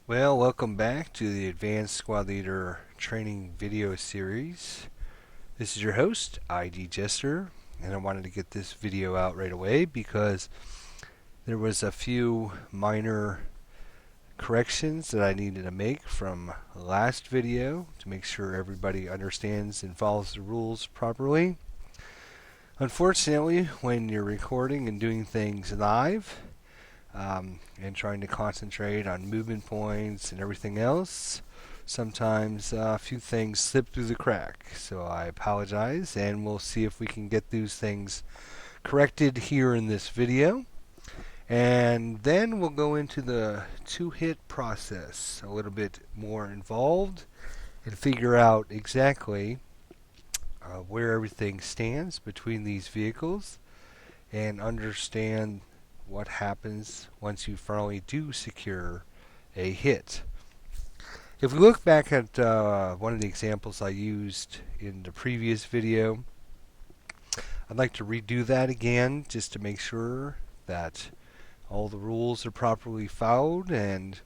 Well, welcome back to the Advanced Squad Leader Training video series. This is your host, ID Jester, and I wanted to get this video out right away because there was a few minor corrections that I needed to make from last video to make sure everybody understands and follows the rules properly. Unfortunately, when you're recording and doing things live, and trying to concentrate on movement points and everything else, sometimes a few things slip through the crack. So I apologize, and we'll see if we can get those things corrected here in this video. And then we'll go into the two-hit process, a little bit more involved, and figure out exactly where everything stands between these vehicles and understand what happens once you finally do secure a hit. If we look back at one of the examples I used in the previous video, I'd like to redo that again just to make sure that all the rules are properly followed and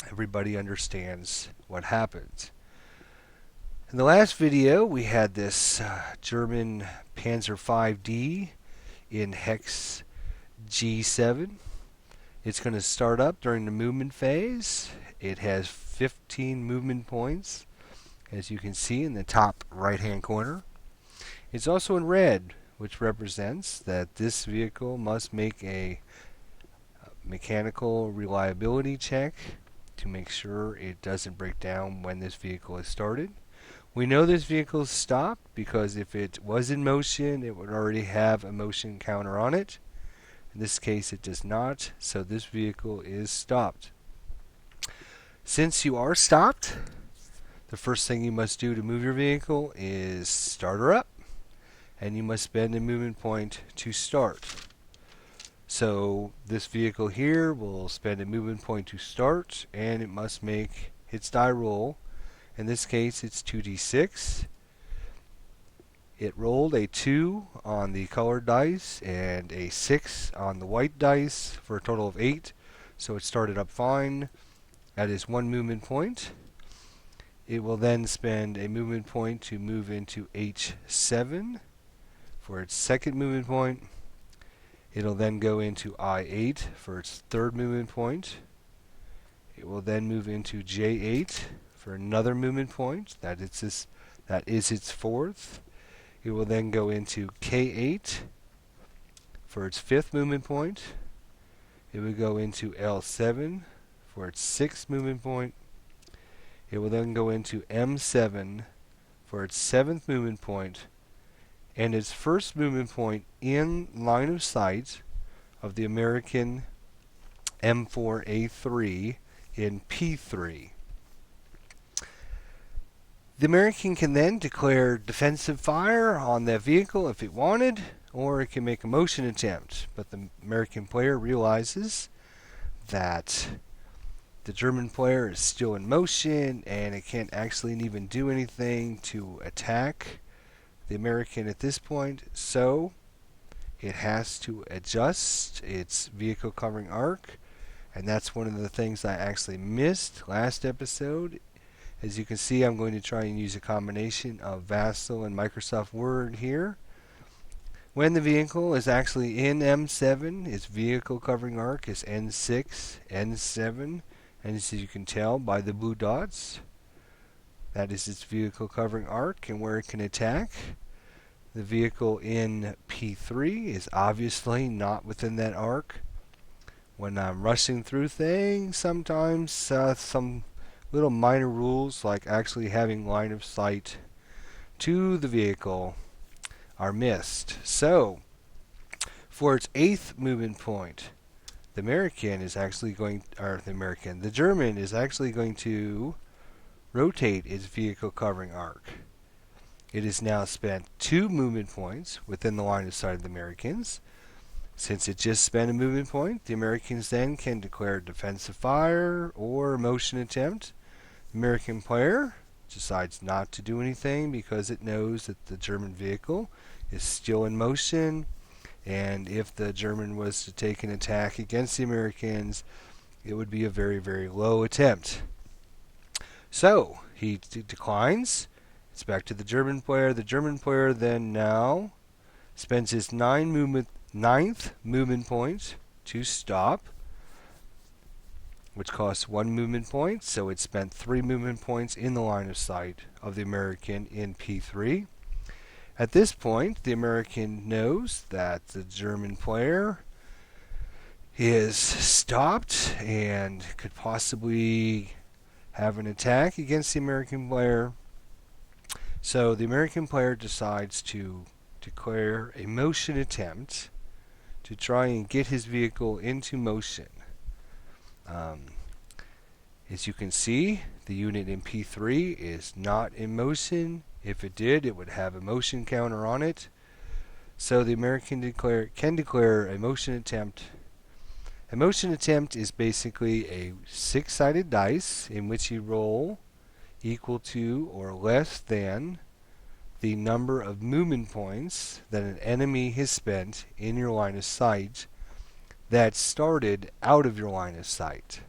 everybody understands what happens. In the last video, we had this German Panzer 5D in hex G7. It's going to start up during the movement phase. It has 15 movement points, as you can see in the top right hand corner. It's also in red, which represents that this vehicle must make a mechanical reliability check to make sure it doesn't break down when this vehicle is started. We know this vehicle is stopped because if it was in motion, it would already have a motion counter on it. In this case, it does not, so this vehicle is stopped. Since you are stopped, the first thing you must do to move your vehicle is start her up, and you must spend a movement point to start. So this vehicle here will spend a movement point to start, and it must make its die roll. In this case, it's 2d6. It rolled a 2 on the colored dice and a 6 on the white dice for a total of 8. So it started up fine. That is one movement point. It will then spend a movement point to move into H7 for its second movement point. It'll then go into I8 for its third movement point. It will then move into J8 for another movement point. That is its fourth. It will then go into K8 for its fifth movement point. It will go into L7 for its sixth movement point. It will then go into M7 for its seventh movement point, and its first movement point in line of sight of the American M4A3 in P3. The American can then declare defensive fire on that vehicle if it wanted, or it can make a motion attempt. But the American player realizes that the German player is still in motion and it can't actually even do anything to attack the American at this point, so it has to adjust its vehicle covering arc, and that's one of the things I actually missed last episode. As you can see, I'm going to try and use a combination of Vassal and Microsoft Word here. When the vehicle is actually in M7, its vehicle covering arc is N6, N7, and as you can tell by the blue dots, that is its vehicle covering arc and where it can attack. The vehicle in P3 is obviously not within that arc. When I'm rushing through things, sometimes some little minor rules like actually having line of sight to the vehicle are missed. So, for its eighth movement point, the German is actually going to rotate its vehicle covering arc. It has now spent 2 movement points within the line of sight of the Americans. Since it just spent a movement point, the Americans then can declare defensive fire or motion attempt. The American player decides not to do anything because it knows that the German vehicle is still in motion, and if the German was to take an attack against the Americans, it would be a very, very low attempt. So he declines. It's back to the German player. The German player then now spends his ninth movement point to stop, which costs 1 movement point. So it spent 3 movement points in the line of sight of the American in P3. At this point, the American knows that the German player is stopped and could possibly have an attack against the American player. So the American player decides to declare a motion attempt to try and get his vehicle into motion. As you can see, the unit in P3 is not in motion. If it did, it would have a motion counter on it. So the American can declare a motion attempt. A motion attempt is basically a 6-sided dice in which you roll equal to or less than the number of movement points that an enemy has spent in your line of sight that started out of your line of sight.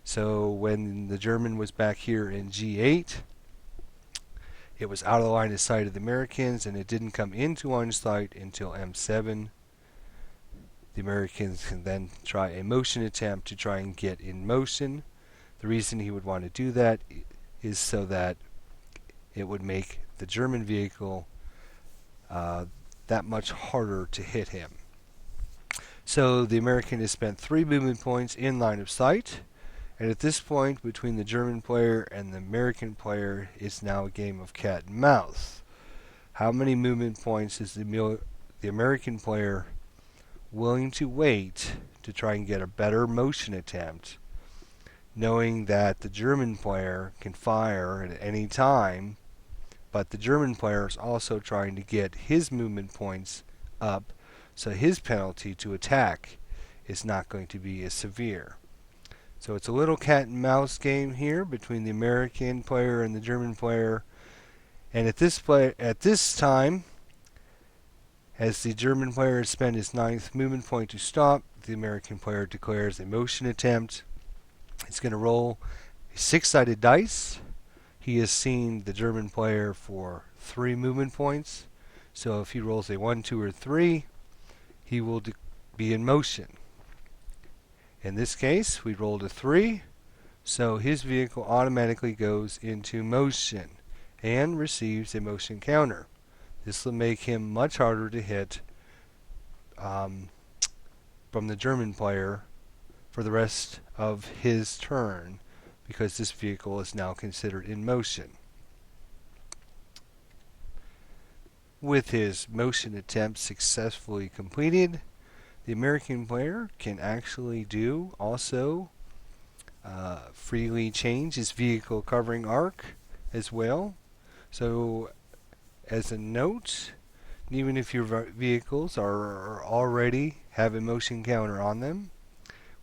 So when the German was back here in G8, it was out of the line of sight of the Americans, and it didn't come into line of sight until M7. The Americans can then try a motion attempt to try and get in motion. The reason he would want to do that is so that it would make the German vehicle that much harder to hit him. So the American has spent 3 movement points in line of sight, and at this point between the German player and the American player, it's now a game of cat and mouse. How many movement points is the American player willing to wait to try and get a better motion attempt, knowing that the German player can fire at any time, but the German player is also trying to get his movement points up, so his penalty to attack is not going to be as severe. So it's a little cat and mouse game here between the American player and the German player. And at this time, as the German player has spent his 9th movement point to stop, the American player declares a motion attempt. He's going to roll a 6-sided dice. He has seen the German player for 3 movement points. So if he rolls a 1, 2, or 3, he will be in motion. In this case, we rolled a 3, so his vehicle automatically goes into motion and receives a motion counter. This will make him much harder to hit from the German player for the rest of his turn, because this vehicle is now considered in motion. With his motion attempt successfully completed, the American player can actually also freely change his vehicle covering arc as well. So as a note, even if your vehicles are already have a motion counter on them,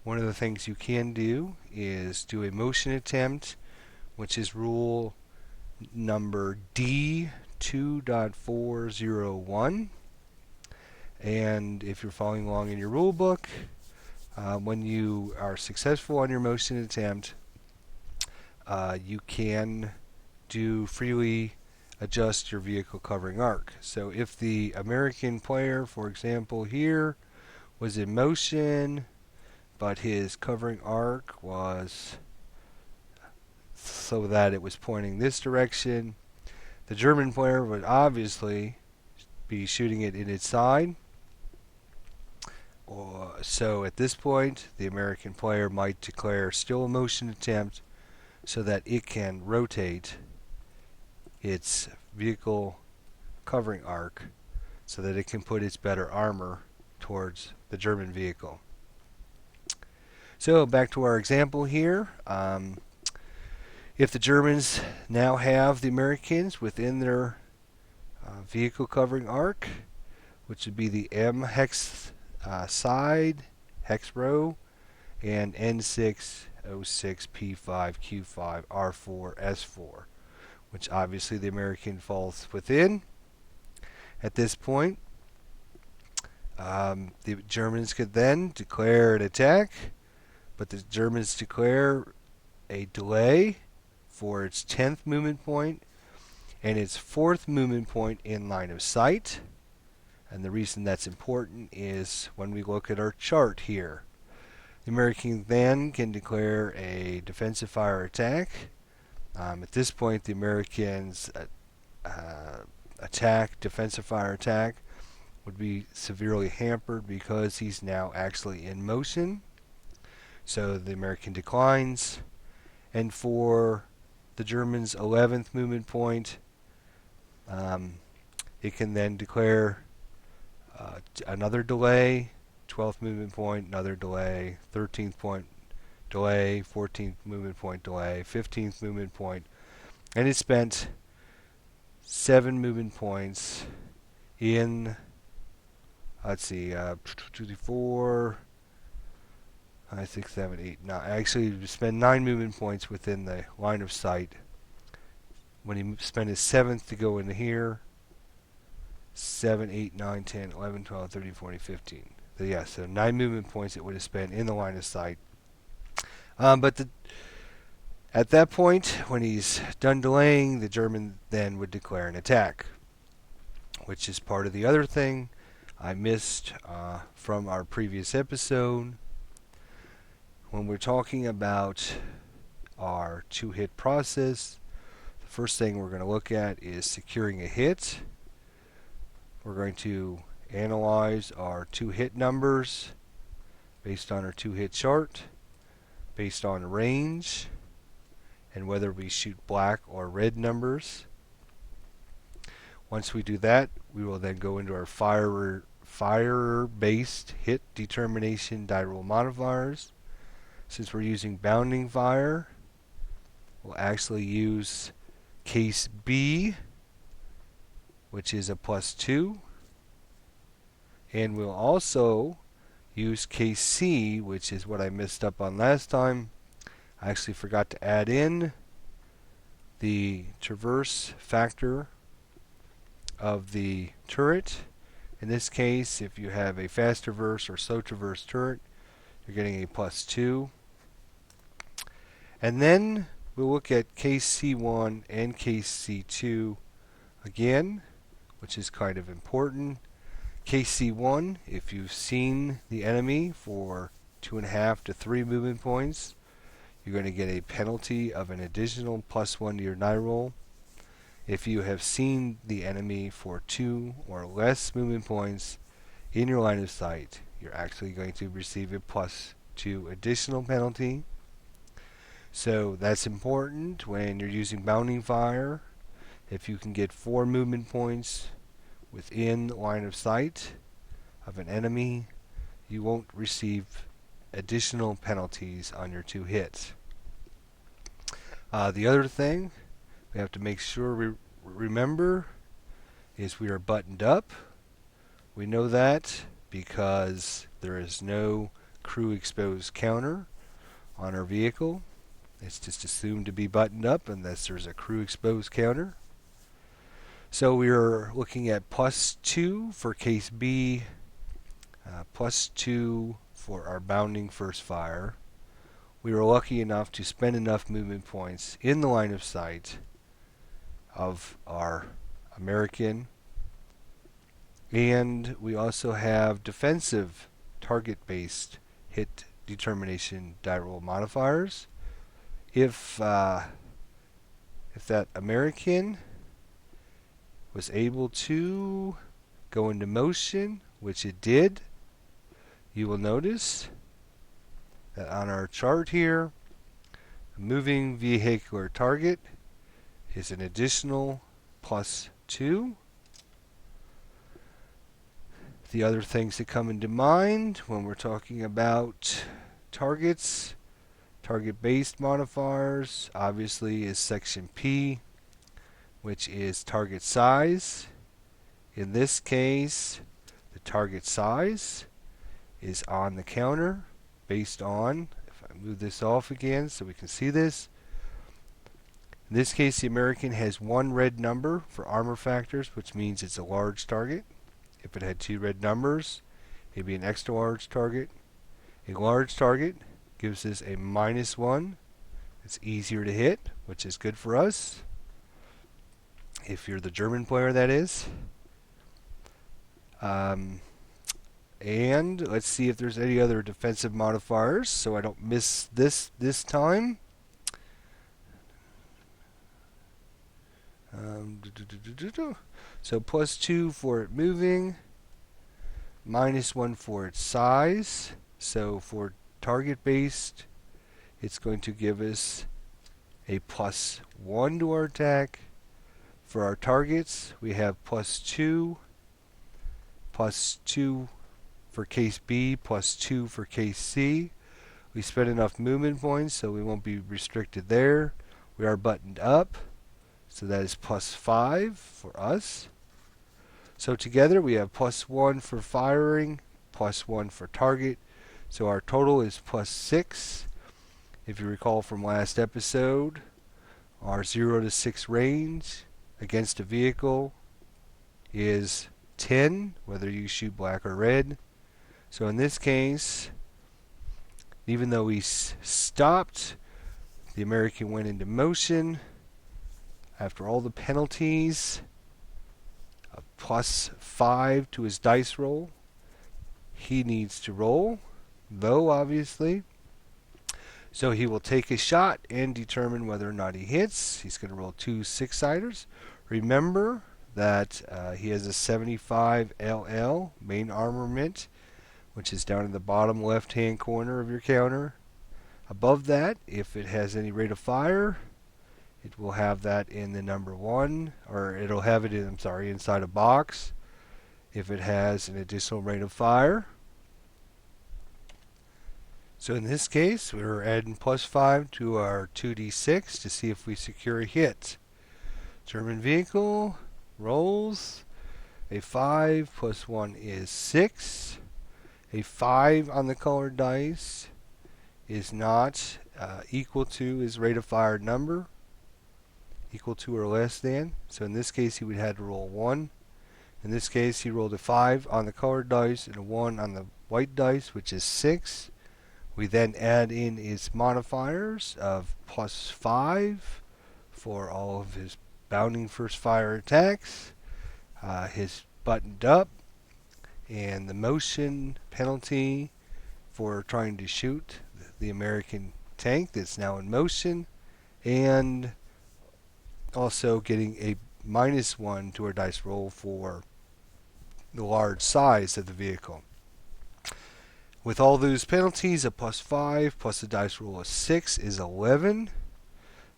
one of the things you can do is do a motion attempt, which is rule number D2.401. And if you're following along in your rule book, when you are successful on your motion attempt, you can freely adjust your vehicle covering arc. So if the American player, for example here, was in motion, but his covering arc was so that it was pointing this direction, the German player would obviously be shooting it in its side. So at this point, the American player might declare still a motion attempt so that it can rotate its vehicle covering arc so that it can put its better armor towards the German vehicle. So back to our example here. If the Germans now have the Americans within their vehicle covering arc, which would be the M hex side, hex row, and N6, O6, P5, Q5, R4, S4, which obviously the American falls within. At this point, the Germans could then declare an attack, but the Germans declare a delay for its 10th movement point and its 4th movement point in line of sight. And the reason that's important is when we look at our chart here. The American then can declare a defensive fire attack. At this point, the Americans' defensive fire attack, would be severely hampered because he's now actually in motion. So the American declines. And for the Germans' 11th movement point, it can then declare another delay, 12th movement point, another delay, 13th point delay, 14th movement point delay, 15th movement point, and it spent 7 movement points in, let's see, 2, 3, 4, 5, 6, 7, 8, 9. Actually, spent 9 movement points within the line of sight. When he spent his 7th to go into here, 7, 8, 9, 10, 11, 12, 13, 14, 15. So yeah, so 9 movement points it would have spent in the line of sight. But at that point, when he's done delaying, the German then would declare an attack, which is part of the other thing I missed from our previous episode. When we're talking about our 2-hit process, the first thing we're going to look at is securing a hit. We're going to analyze our 2-hit numbers based on our 2-hit chart, based on range, and whether we shoot black or red numbers. Once we do that, we will then go into our fire-based hit determination die roll modifiers. Since we're using bounding fire, we'll actually use case B, which is a +2, and we'll also use case C, which is what I messed up on last time. I actually forgot to add in the traverse factor of the turret. In this case, if you have a fast traverse or slow traverse turret, you're getting a +2. And then we'll look at case C1 and case C2 again, which is kind of important. Case C1, if you've seen the enemy for 2.5 to 3 movement points, you're going to get a penalty of an additional +1 to your die roll. If you have seen the enemy for 2 or less movement points in your line of sight, you're actually going to receive a +2 additional penalty. So that's important when you're using bounding fire. If you can get 4 movement points within line of sight of an enemy, you won't receive additional penalties on your 2 hits. The other thing we have to make sure we remember is we are buttoned up. We know that because there is no crew exposed counter on our vehicle. It's just assumed to be buttoned up unless there's a crew exposed counter. So we are looking at +2 for case B, +2 for our bounding first fire. We were lucky enough to spend enough movement points in the line of sight of our American. And we also have defensive target-based hit determination die roll modifiers. If that American was able to go into motion, which it did, you will notice that on our chart here, a moving vehicular target is an additional +2. The other things that come into mind when we're talking about targets, target-based modifiers, obviously is section P, which is target size. In this case, the target size is on the counter based on, if I move this off again so we can see this, in this case the American has 1 red number for armor factors, which means it's a large target. If it had 2 red numbers, it'd be an extra large target. A large target gives us a -1. It's easier to hit, which is good for us. If you're the German player, that is. And let's see if there's any other defensive modifiers so I don't miss this time. So +2 for it moving, -1 for its size. So for target based, it's going to give us a +1 to our attack. For our targets, we have +2 for case B, +2 for case C. We spent enough movement points, so we won't be restricted there. We are buttoned up, so that is +5 for us. So together we have +1 for firing, +1 for target. So our total is +6. If you recall from last episode, our 0 to 6 range against a vehicle is 10, whether you shoot black or red. So in this case, even though we stopped, the American went into motion. After all the penalties, a +5 to his dice roll. He needs to roll, low obviously. So he will take a shot and determine whether or not he hits. He's going to roll 2 6-siders. Remember that he has a 75 LL main armament, which is down in the bottom left-hand corner of your counter. Above that, if it has any rate of fire, it will have that in the number 1, or it'll have it in, inside a box. If it has an additional rate of fire. So in this case, we're adding +5 to our 2d6 to see if we secure a hit. German vehicle rolls a 5 +1 is 6. A 5 on the colored dice is not equal to his rate of fire number, equal to or less than. So in this case, he would have to roll 1. In this case, he rolled a 5 on the colored dice and a 1 on the white dice, which is 6. We then add in his modifiers of +5 for all of his bounding first fire attacks, his buttoned up, and the motion penalty for trying to shoot the American tank that's now in motion, and also getting a -1 to our dice roll for the large size of the vehicle. With all those penalties, a +5 plus a dice roll of 6 is 11.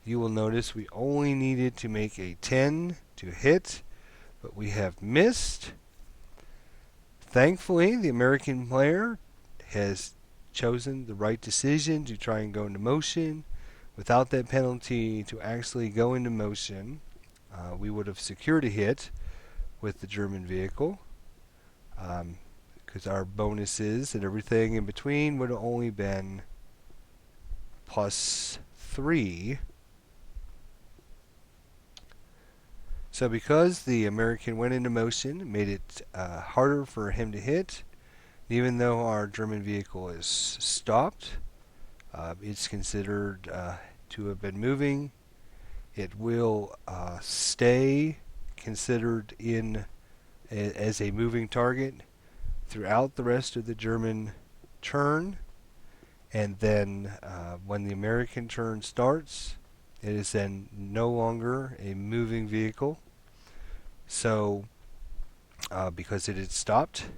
You will notice we only needed to make a 10 to hit, but we have missed. Thankfully, the American player has chosen the right decision to try and go into motion. Without that penalty to actually go into motion, we would have secured a hit with the German vehicle, because our bonuses and everything in between would have only been +3. So because the American went into motion, it made it harder for him to hit. Even though our German vehicle is stopped, it's considered to have been moving. It will stay considered in as a moving target throughout the rest of the German turn, and then when the American turn starts, it is then no longer a moving vehicle. So because it had stopped,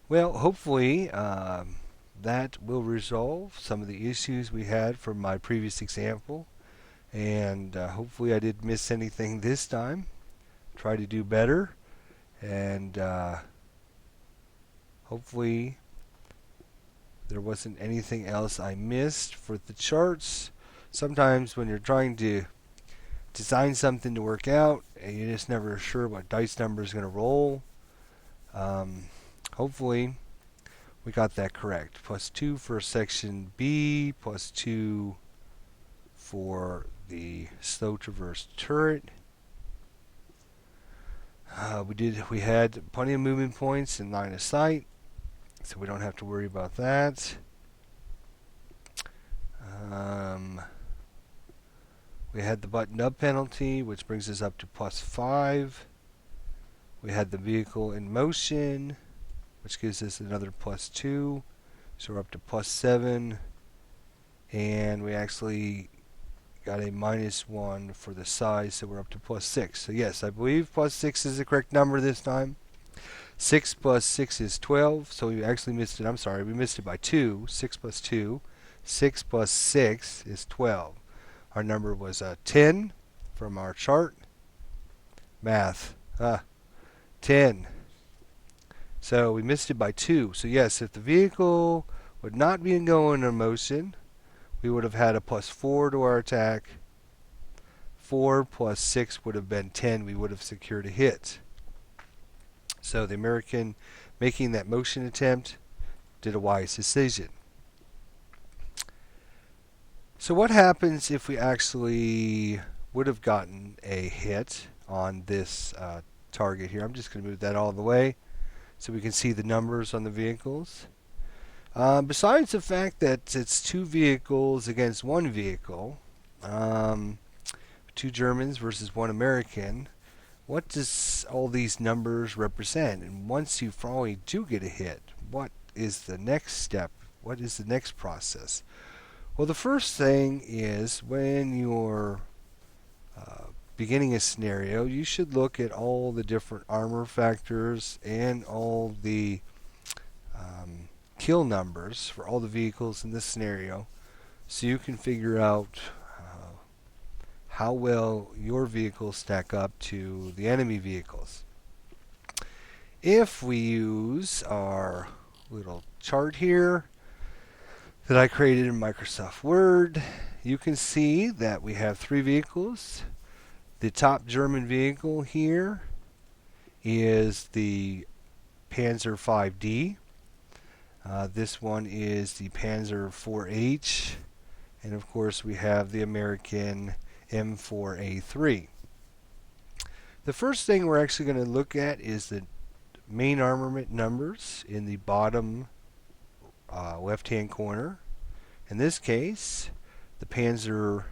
well, hopefully that will resolve some of the issues we had from my previous example, and hopefully I didn't miss anything this time. Try to do better, and hopefully there wasn't anything else I missed. For the charts, sometimes when you're trying to design something to work out and you're just never sure what dice number is going to roll, hopefully we got that correct. +2 for section B, +2 for the slow traverse turret. We had plenty of movement points in line of sight, so we don't have to worry about that. We had the buttoned up penalty, which brings us up to +5. We had the vehicle in motion, which gives us another +2. So we're up to +7. And we actually got a -1 for the size, so we're up to +6. So yes, I believe +6 is the correct number this time. 6 plus 6 is 12, so we actually missed it. I'm sorry, we missed it by 2. 6 plus 2. 6 plus 6 is 12. Our number was 10 from our chart. Math. 10. So we missed it by 2. So yes, if the vehicle would not be going in motion, we would have had a +4 to our attack. 4 plus 6 would have been 10. We would have secured a hit. So the American, making that motion attempt, did a wise decision. So what happens if we actually would have gotten a hit on this target here? I'm just going to move that all the way so we can see the numbers on the vehicles. Besides the fact that it's 2 vehicles against 1 vehicle, 2 Germans versus 1 American, what does all these numbers represent? And once you finally do get a hit, what is the next step? What is the next process? Well, the first thing is when you're beginning a scenario, you should look at all the different armor factors and all the kill numbers for all the vehicles in this scenario, so you can figure out how well your vehicles stack up to the enemy vehicles. If we use our little chart here that I created in Microsoft Word, you can see that we have 3 vehicles. The top German vehicle here is the Panzer 5D. This one is the Panzer 4H, and of course we have the American M4A3. The first thing we're actually going to look at is the main armament numbers in the bottom left-hand corner. In this case, the Panzer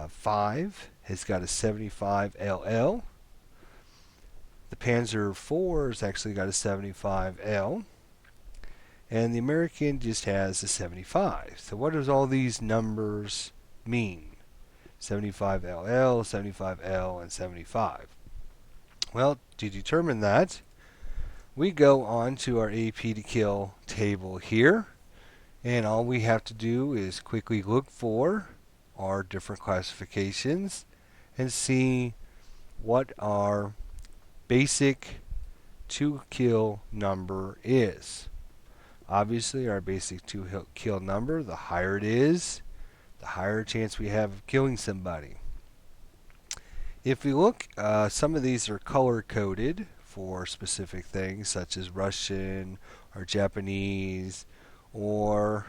5 has got a 75 LL. The Panzer 4 has actually got a 75 L. And the American just has a 75. So what does all these numbers mean? 75 LL, 75 L, and 75. Well, to determine that, we go on to our AP to kill table here. And all we have to do is quickly look for our different classifications and see what our basic to kill number is. Obviously, our basic to kill number, the higher it is, the higher chance we have of killing somebody. If we look, some of these are color coded for specific things such as Russian or Japanese or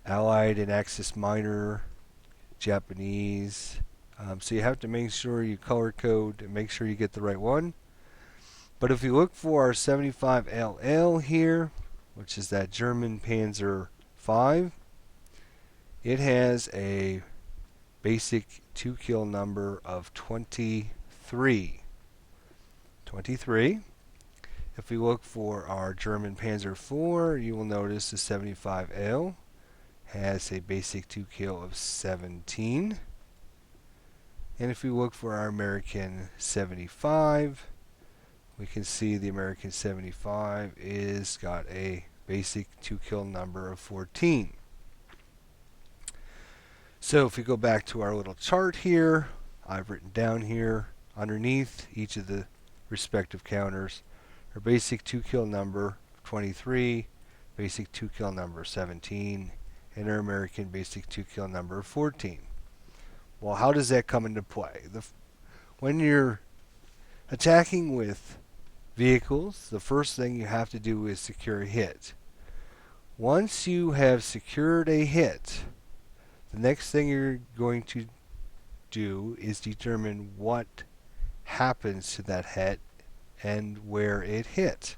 Allied and Axis Minor Japanese. So you have to make sure you color code and make sure you get the right one. But if you look for our 75 LL here, which is that German Panzer 5, it has a basic to kill number of 23. 23. If we look for our German Panzer 4, you will notice the 75L has a basic to kill of 17. And if we look for our American 75, we can see the American 75 is got a basic to kill number of 14. So if we go back to our little chart here, I've written down here underneath each of the respective counters our basic to kill number 23, basic to kill number 17, and our American basic to kill number 14. Well, how does that come into play? When you're attacking with vehicles, the first thing you have to do is secure a hit. Once you have secured a hit, the next thing you're going to do is determine what happens to that hit and where it hit.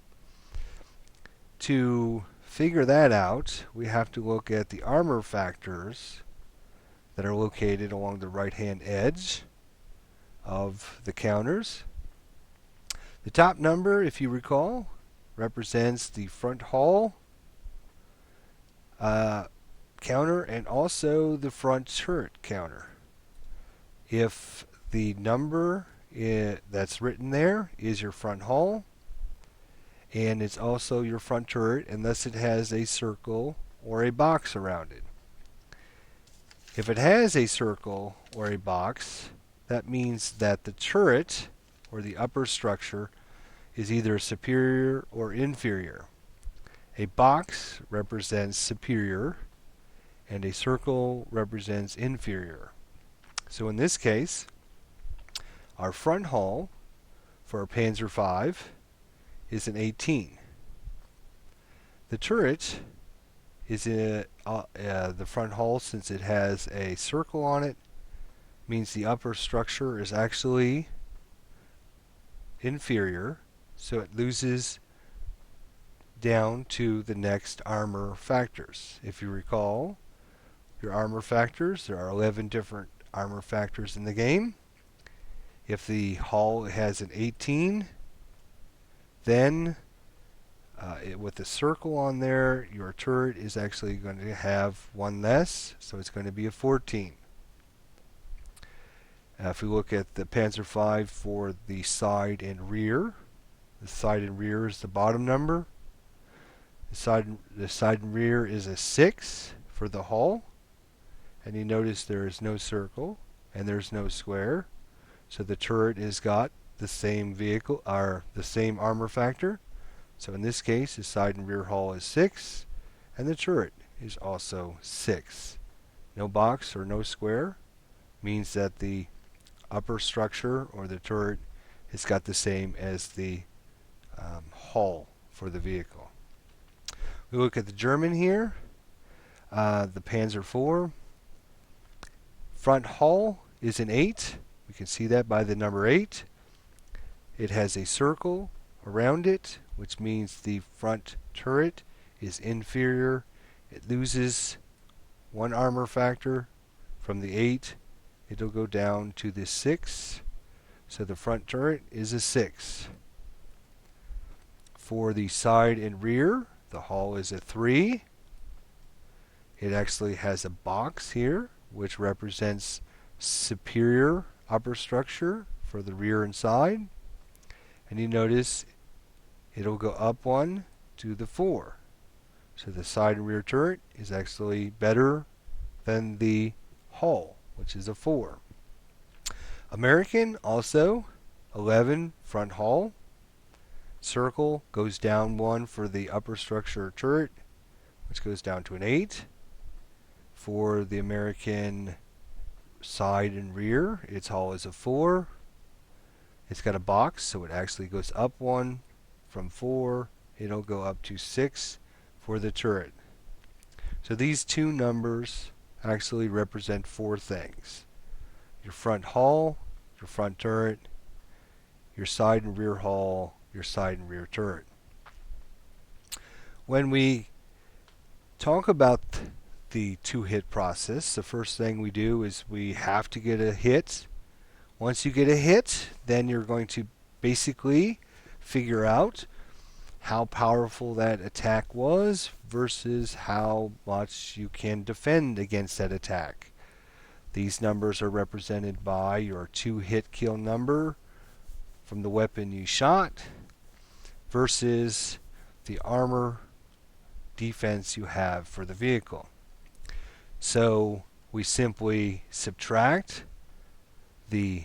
To figure that out, we have to look at the armor factors that are located along the right-hand edge of the counters. The top number, if you recall, represents the front hull counter and also the front turret counter. If the number that's written there is your front hull, and it's also your front turret unless it has a circle or a box around it. If it has a circle or a box, that means that the turret or the upper structure is either superior or inferior. A box represents superior and a circle represents inferior. So in this case, our front hull for a Panzer V is an 18. The turret is in the front hull, since it has a circle on it, means the upper structure is actually inferior, so it loses down to the next armor factors. If you recall your armor factors, there are 11 different armor factors in the game. If the hull has an 18, then with the circle on there, your turret is actually going to have one less, so it's going to be a 14. If we look at the Panzer V for the side and rear, the side and rear is the bottom number. The side and rear is a 6 for the hull, and you notice there is no circle and there's no square, so the turret has got the same vehicle or the same armor factor. So in this case, the side and rear hull is 6, and the turret is also 6. No box or no square means that the upper structure or the turret has got the same as the hull for the vehicle. We look at the German here, the Panzer IV. Front hull is an 8. We can see that by the number 8. It has a circle around it, which means the front turret is inferior. It loses one armor factor from the 8. It'll go down to the 6. So the front turret is a 6. For the side and rear, the hull is a 3. It actually has a box here, which represents superior upper structure for the rear and side. And you notice it'll go up 1 to the 4. So the side and rear turret is actually better than the hull, which is a 4. American, also 11 front hull. Circle goes down 1 for the upper structure turret, which goes down to an 8. For the American side and rear, its hull is a 4. It's got a box, so it actually goes up 1 from 4. It'll go up to 6 for the turret. So these two numbers actually represent 4 things: your front hull, your front turret, your side and rear hull, your side and rear turret. When we talk about the 2-hit process, the first thing we do is we have to get a hit. Once you get a hit, then you're going to basically figure out how powerful that attack was versus how much you can defend against that attack. These numbers are represented by your 2-hit kill number from the weapon you shot versus the armor defense you have for the vehicle. So we simply subtract the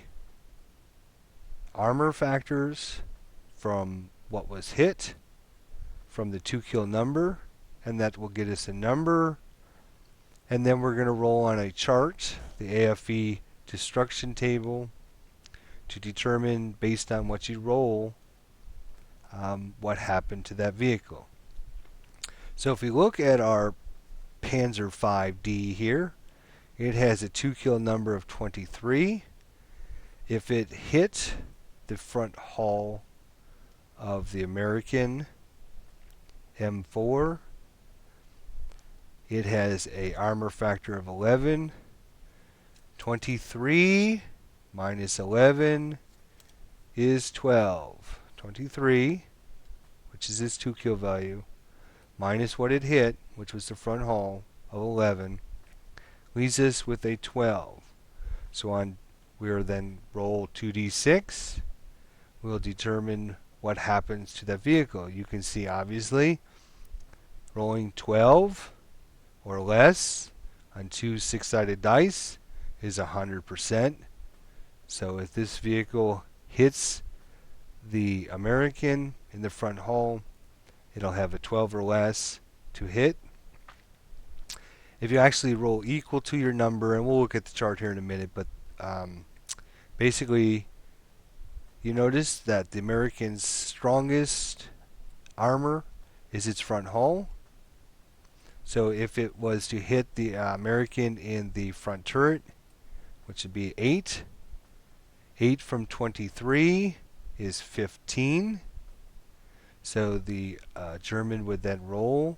armor factors from what was hit from the 2-kill number, and that will get us a number. And then we're going to roll on a chart, the AFE destruction table, to determine, based on what you roll, what happened to that vehicle. So if we look at our Panzer 5D here, it has a 2-kill number of 23. If it hit the front hull of the American, M4. It has a armor factor of 11. 23 minus 11 is 12. 23, which is its 2 kill value, minus what it hit, which was the front hull of 11, leaves us with a 12. So we'll then roll 2d6. We'll determine what happens to that vehicle. You can see, obviously, rolling 12 or less on two 6-sided dice is 100%. So if this vehicle hits the American in the front hull, it'll have a 12 or less to hit. If you actually roll equal to your number, and we'll look at the chart here in a minute, but basically you notice that the American's strongest armor is its front hull. So if it was to hit the American in the front turret, which would be 8, 8 from 23 is 15. So the German would then roll.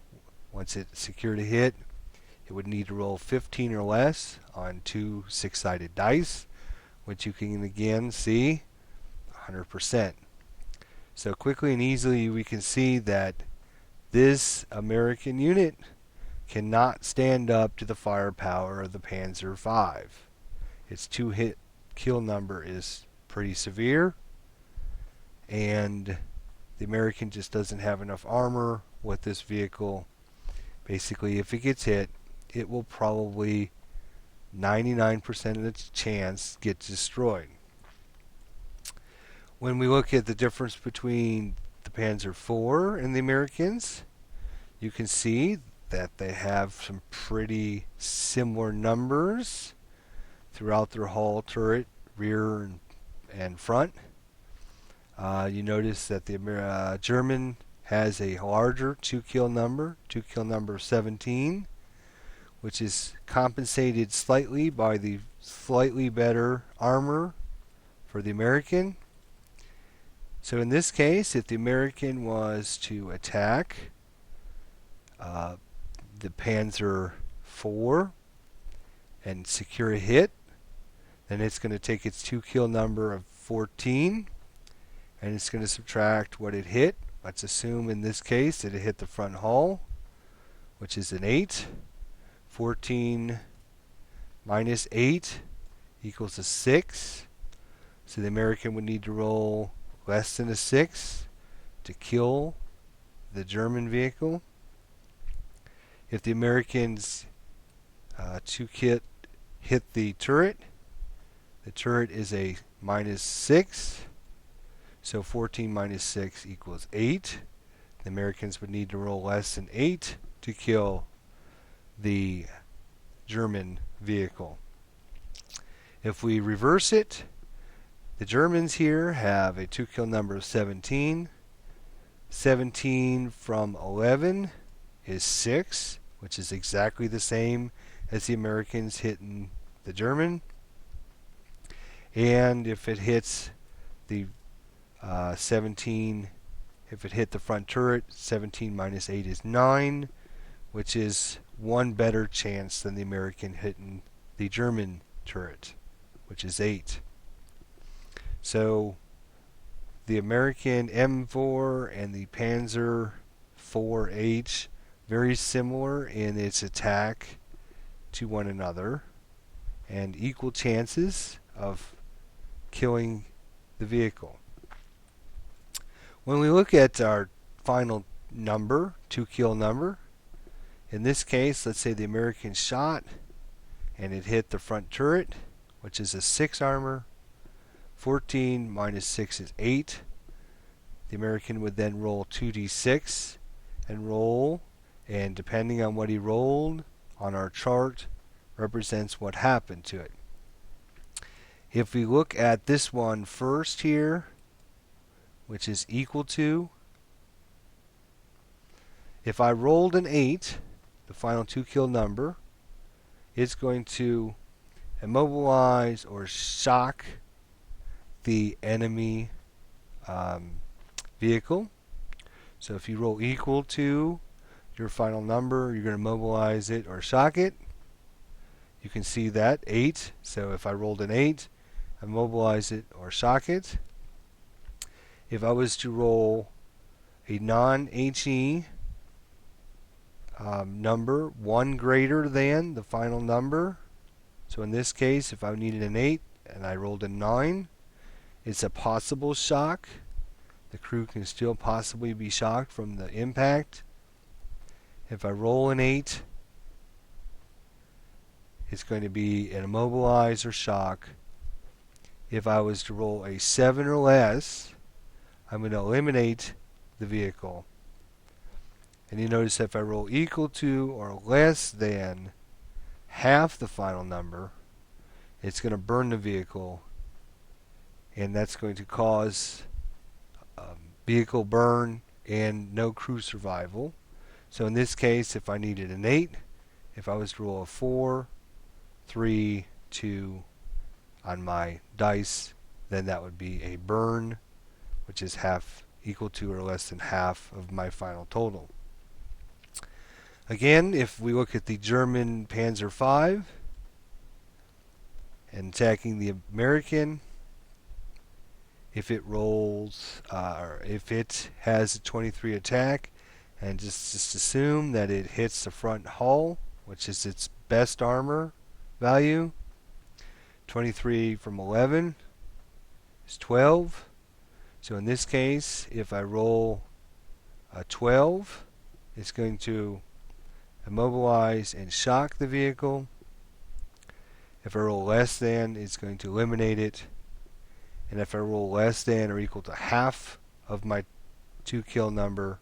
Once it secured a hit, it would need to roll 15 or less on two 6-sided dice, which you can again see 100%. So quickly and easily we can see that this American unit cannot stand up to the firepower of the Panzer V. Its 2-hit kill number is pretty severe, and the American just doesn't have enough armor with this vehicle. Basically, if it gets hit, it will probably 99% of the chance get destroyed. When we look at the difference between the Panzer IV and the Americans, you can see that they have some pretty similar numbers throughout their hull, turret, rear, and front. You notice that the German has a larger 2 kill number of 17, which is compensated slightly by the slightly better armor for the American. So in this case, if the American was to attack the Panzer IV and secure a hit, then it's going to take its 2 kill number of 14, and it's going to subtract what it hit. Let's assume in this case that it hit the front hull, which is an 8. 14 minus 8 equals a 6. So the American would need to roll less than a 6 to kill the German vehicle. If the Americans hit the turret is a minus 6. So 14 minus 6 equals 8. The Americans would need to roll less than 8 to kill the German vehicle. If we reverse it, the Germans here have a 2 kill number of 17. 17 from 11 is 6, which is exactly the same as the Americans hitting the German. And if it hits the 17, if it hit the front turret, 17 minus 8 is 9, which is one better chance than the American hitting the German turret, which is 8. So the American M4 and the Panzer IV-H, very similar in its attack to one another, and equal chances of killing the vehicle. When we look at our final number, 2 kill number, in this case, let's say the American shot and it hit the front turret, which is a 6 armor. 14 minus 6 is 8. The American would then roll 2d6 and roll, and depending on what he rolled on our chart, represents what happened to it. If we look at this one first here, which is equal to, if I rolled an 8, the final 2 kill number, it's going to immobilize or shock the enemy vehicle. So if you roll equal to your final number, you're going to mobilize it or shock it. You can see that 8. So if I rolled an 8, I mobilize it or shock it. If I was to roll a non-HE number 1 greater than the final number, so in this case, if I needed an 8 and I rolled a 9, it's a possible shock. The crew can still possibly be shocked from the impact. If I roll an 8, it's going to be an immobilize or shock. If I was to roll a 7 or less, I'm going to eliminate the vehicle. And you notice if I roll equal to or less than half the final number, it's going to burn the vehicle, and that's going to cause vehicle burn and no crew survival. So in this case, if I needed an 8, if I was to roll a 4, 3, 2 on my dice, then that would be a burn, which is half, equal to or less than half of my final total. Again, if we look at the German Panzer V and attacking the American, if it rolls, or if it has a 23 attack, and just assume that it hits the front hull, which is its best armor value. 23 from 11 is 12. So in this case, if I roll a 12, it's going to immobilize and shock the vehicle. If I roll less than, it's going to eliminate it. And if I roll less than or equal to half of my 2 kill number,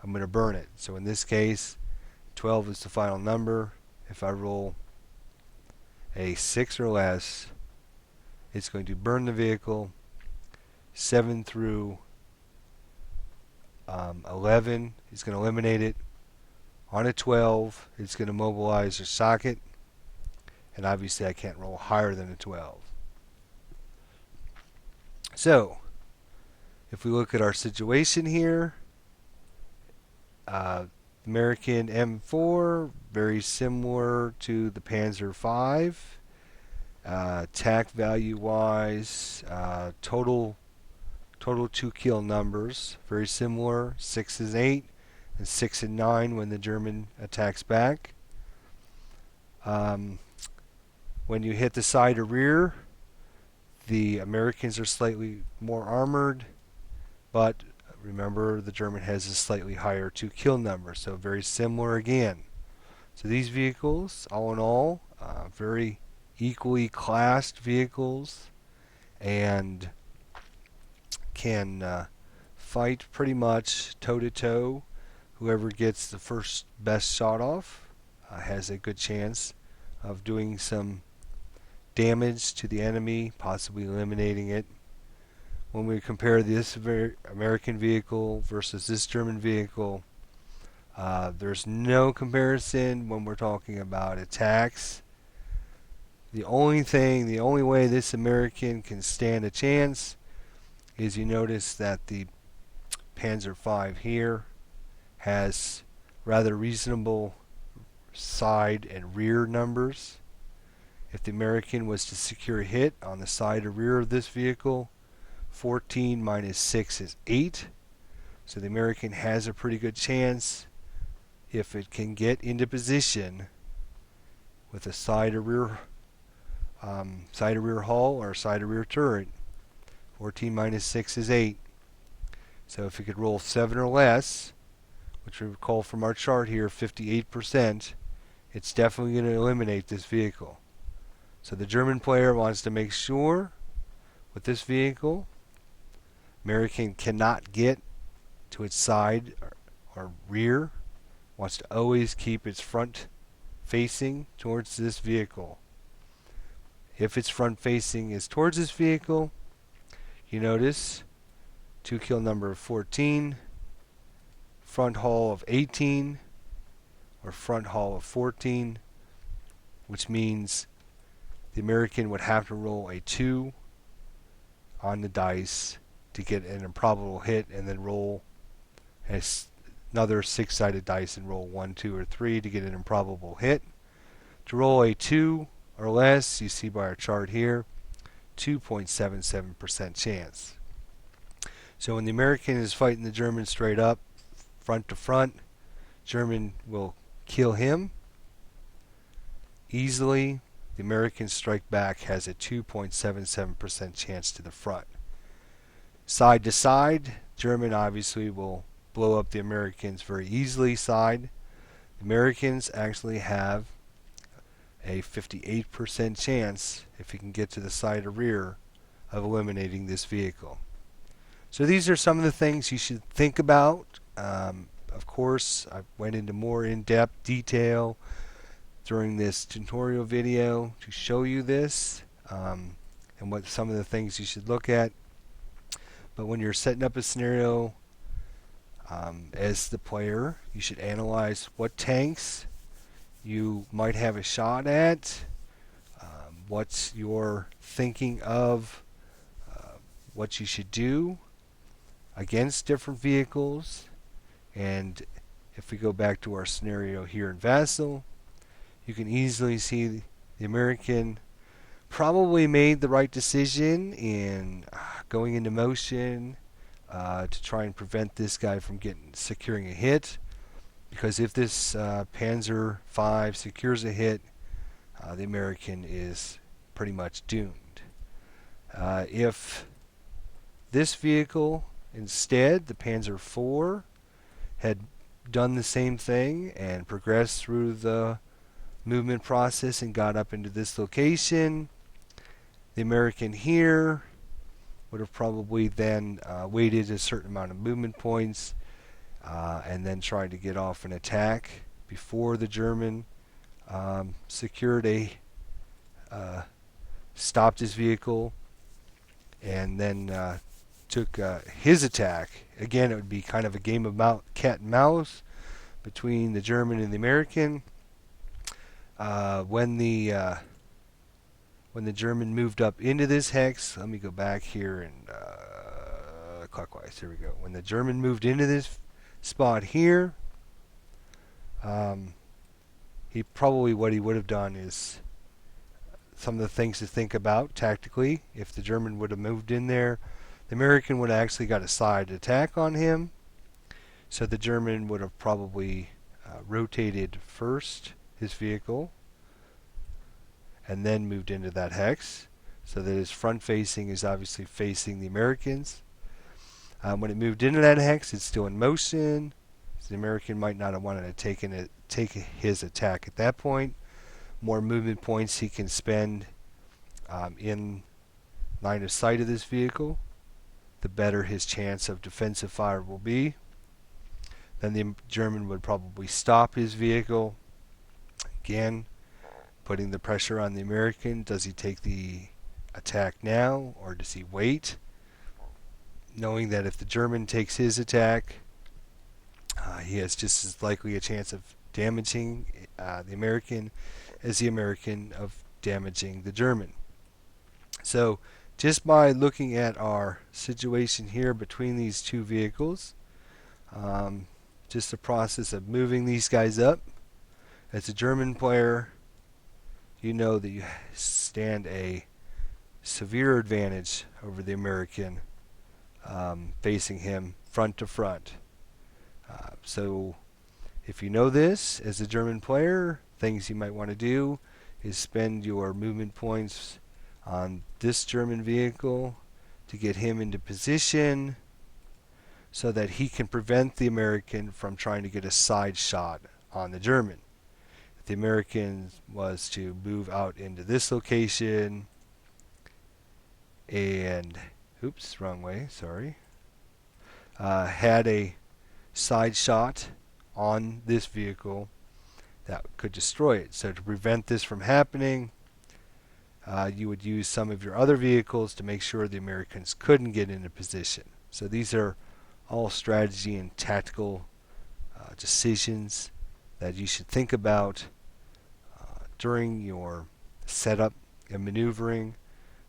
I'm going to burn it. So in this case, 12 is the final number. If I roll a 6 or less, it's going to burn the vehicle. 7 through 11 is going to eliminate it. On a 12, it's going to mobilize or shock it. And obviously I can't roll higher than a 12. So, if we look at our situation here, American M4, very similar to the Panzer V. Attack value wise, total 2 kill numbers, very similar, 6 and 8, and 6 and 9 when the German attacks back. When you hit the side or rear, the Americans are slightly more armored, but remember the German has a slightly higher 2 kill number, so very similar again. So these vehicles, all in all, very equally classed vehicles, and can fight pretty much toe to toe. Whoever gets the first best shot off has a good chance of doing some damage to the enemy, possibly eliminating it. When we compare this American vehicle versus this German vehicle, there's no comparison when we're talking about attacks. The only way this American can stand a chance is you notice that the Panzer V here has rather reasonable side and rear numbers. If the American was to secure a hit on the side or rear of this vehicle, 14 minus 6 is 8. So the American has a pretty good chance if it can get into position with a side or rear hull or side or rear turret. 14 minus 6 is 8. So if it could roll 7 or less, which we recall from our chart here, 58%, it's definitely going to eliminate this vehicle. So the German player wants to make sure with this vehicle, American cannot get to its side or rear, wants to always keep its front facing towards this vehicle. If its front facing is towards this vehicle, you notice 2 kill number of 14, front hull of 18, or front hull of 14, which means the American would have to roll a 2 on the dice to get an improbable hit and then roll another 6-sided dice and roll 1, 2, or 3 to get an improbable hit. To roll a 2 or less, you see by our chart here, 2.77% chance. So when the American is fighting the German straight up, front to front, German will kill him easily. The American strike back has a 2.77% chance to the front. Side to side, German obviously will blow up the Americans very easily side. The Americans actually have a 58% chance, if he can get to the side or rear, of eliminating this vehicle. So these are some of the things you should think about. Of course, I went into more in-depth detail during this tutorial video to show you this and what some of the things you should look at. But when you're setting up a scenario as the player, you should analyze what tanks you might have a shot at, what's your thinking of what you should do against different vehicles. And if we go back to our scenario here in Vassal, you can easily see the American probably made the right decision in going into motion to try and prevent this guy from securing a hit. Because if this Panzer V secures a hit, the American is pretty much doomed. If this vehicle instead, the Panzer IV, had done the same thing and progressed through the movement process and got up into this location, the American here would have probably then waited a certain amount of movement points and then tried to get off an attack before the German stopped his vehicle and then took his attack. Again, it would be kind of a game of cat and mouse between the German and the American. When the German moved up into this hex, let me go back here and clockwise. Here we go. When the German moved into this spot here, what he would have done is some of the things to think about tactically. If the German would have moved in there, the American would have actually got a side attack on him. So the German would have probably rotated first his vehicle and then moved into that hex, so that his front facing is obviously facing the Americans. When it moved into that hex, it's still in motion. So the American might not have wanted to take his attack at that point. More movement points he can spend in line of sight of this vehicle, the better his chance of defensive fire will be. Then the German would probably stop his vehicle. Again, putting the pressure on the American. Does he take the attack now, or does he wait? Knowing that if the German takes his attack, he has just as likely a chance of damaging the American as the American of damaging the German. So just by looking at our situation here between these two vehicles, just the process of moving these guys up, as a German player, you know that you stand a severe advantage over the American facing him front to front. So if you know this as a German player, things you might want to do is spend your movement points on this German vehicle to get him into position so that he can prevent the American from trying to get a side shot on the German. If the American was to move out into this location and, oops, wrong way, sorry, had a side shot on this vehicle, that could destroy it. So to prevent this from happening, you would use some of your other vehicles to make sure the Americans couldn't get into position. So these are all strategy and tactical decisions that you should think about during your setup and maneuvering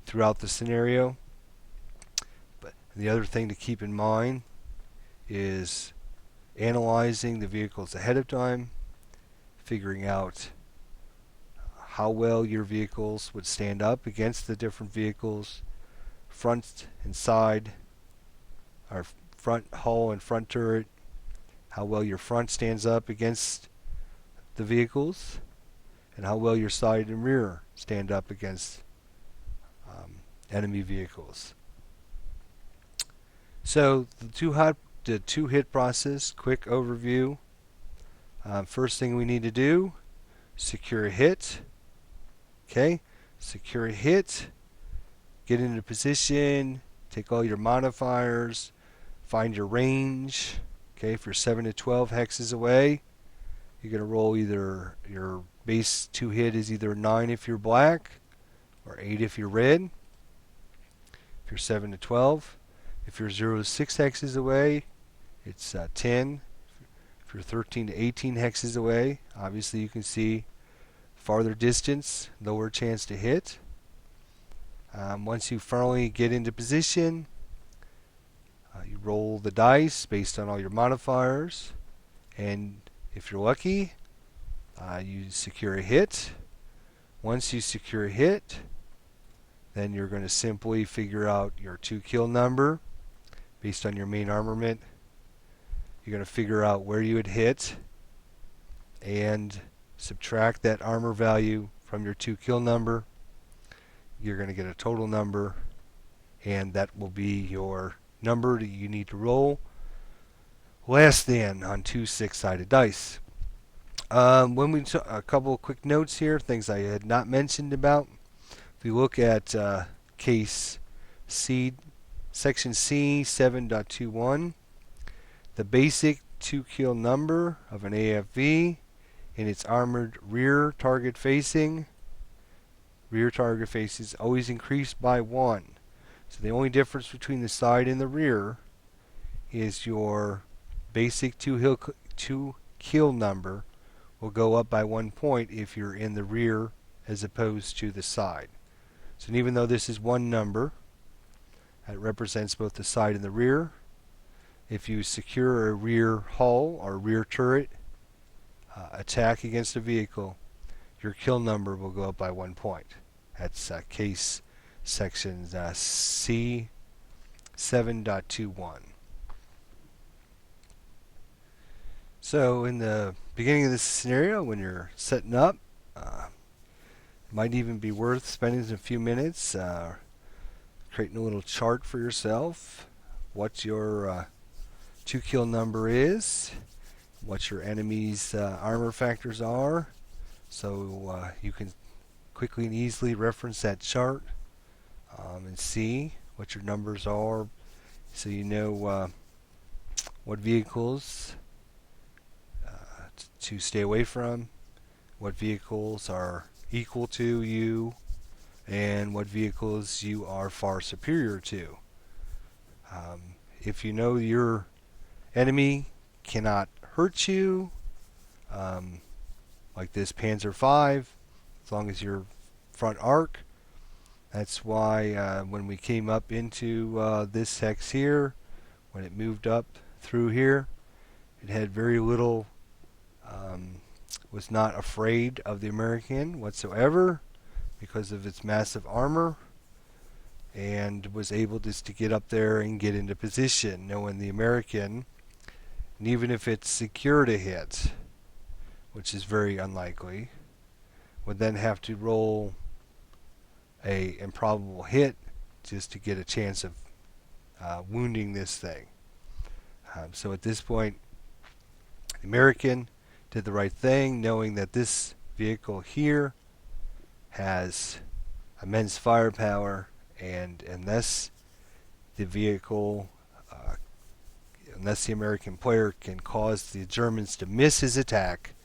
throughout the scenario. But the other thing to keep in mind is analyzing the vehicles ahead of time, figuring out how well your vehicles would stand up against the different vehicles, front and side, or front hull and front turret, how well your front stands up against the vehicles, and how well your side and rear stand up against enemy vehicles. So the two hit process, quick overview. First thing we need to do, secure a hit. Okay, secure a hit, get into position, take all your modifiers, find your range. Okay, if you're 7 to 12 hexes away, you're going to roll either your base 2 hit is either 9 if you're black or 8 if you're red. If you're 7 to 12. If you're 0 to 6 hexes away, it's 10. If you're 13 to 18 hexes away, obviously you can see farther distance, lower chance to hit. Once you finally get into position, you roll the dice based on all your modifiers, and if you're lucky, you secure a hit. Once you secure a hit, then you're going to simply figure out your 2 kill number based on your main armament. You're going to figure out where you would hit and subtract that armor value from your 2 kill number. You're going to get a total number, and that will be your number that you need to roll less than on 2 6-sided dice. When we a couple of quick notes here, things I had not mentioned about. If we look at case C, section C 7.21, the basic 2 kill number of an AFV in its armored rear target facing. Rear target faces always increase by 1. So the only difference between the side and the rear is your basic 2 kill number will go up by 1 point if you're in the rear as opposed to the side. So even though this is one number, that represents both the side and the rear. If you secure a rear hull or rear turret attack against a vehicle, your kill number will go up by 1 point. That's case section C 7.21. So in the beginning of this scenario, when you're setting up, it might even be worth spending a few minutes creating a little chart for yourself, what your 2 kill number is, what your enemy's armor factors are, so you can quickly and easily reference that chart and see what your numbers are, so you know what vehicles to stay away from, what vehicles are equal to you, and what vehicles you are far superior to. If you know your enemy cannot hurt you, like this Panzer V, as long as you're front arc. That's why when we came up into this hex here, when it moved up through here, it had very little, was not afraid of the American whatsoever because of its massive armor, and was able just to get up there and get into position, knowing the American, and even if it's secured a hit, which is very unlikely, would then have to roll a improbable hit just to get a chance of wounding this thing. So at this point, the American did the right thing, knowing that this vehicle here has immense firepower, and unless the vehicle, unless the American player can cause the Germans to miss his attack,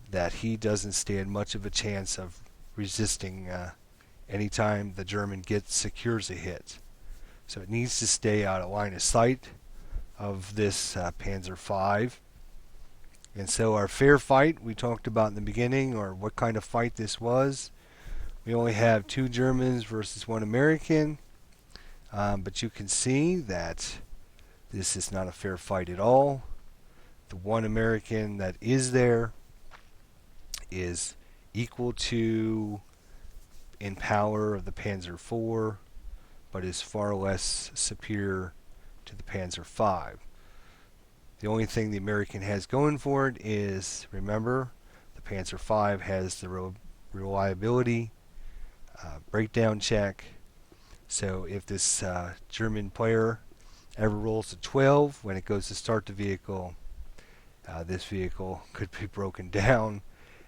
that he doesn't stand much of a chance of resisting anytime the German secures a hit. So it needs to stay out of line of sight of this Panzer V. And so our fair fight we talked about in the beginning, or what kind of fight this was. We only have 2 Germans versus 1 American, but you can see that This is not a fair fight at all. The one American that is there is equal to in power of the Panzer IV, but is far less superior to the Panzer V. The only thing the American has going for it is, remember, the Panzer V has the reliability, breakdown check. So if this German player ever rolls a 12 when it goes to start the vehicle, this vehicle could be broken down,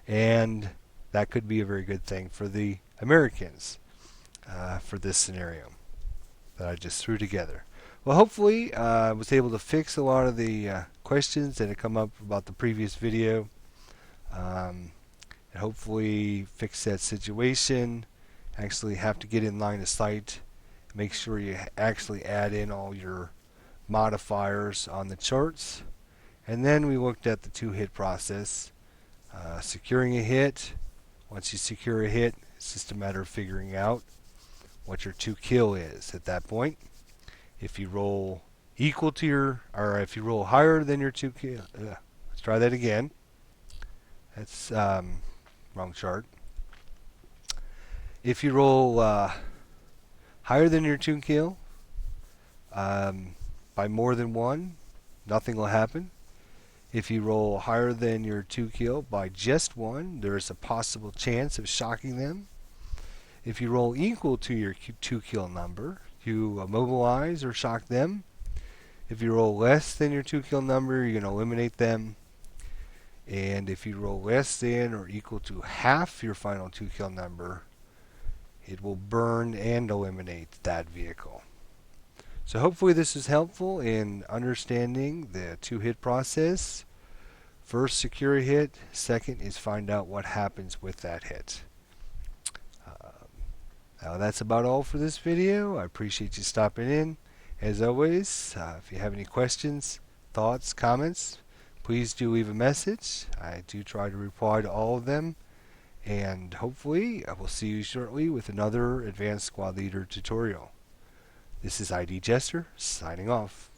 and that could be a very good thing for the Americans for this scenario that I just threw together. Well, hopefully I was able to fix a lot of the questions that had come up about the previous video, and hopefully fix that situation. Actually have to get in line of sight. Make sure you actually add in all your modifiers on the charts. And then we looked at the two-hit process. Securing a hit. Once you secure a hit, it's just a matter of figuring out what your 2-kill is at that point. If you roll equal to your, or if you roll higher than your 2-kill, let's try that again. That's wrong chart. If you roll higher than your 2-kill by more than one, nothing will happen. If you roll higher than your 2-kill by just one, there is a possible chance of shocking them. If you roll equal to your 2-kill number, you immobilize or shock them. If you roll less than your 2-kill number, you're going to eliminate them. And if you roll less than or equal to half your final 2-kill number, it will burn and eliminate that vehicle. So hopefully this is helpful in understanding the two-hit process. First, secure a hit. Second is find out what happens with that hit. Now that's about all for this video. I appreciate you stopping in. As always, if you have any questions, thoughts, comments, please do leave a message. I do try to reply to all of them. And hopefully I will see you shortly with another Advanced Squad Leader tutorial. This is ID Jester, signing off.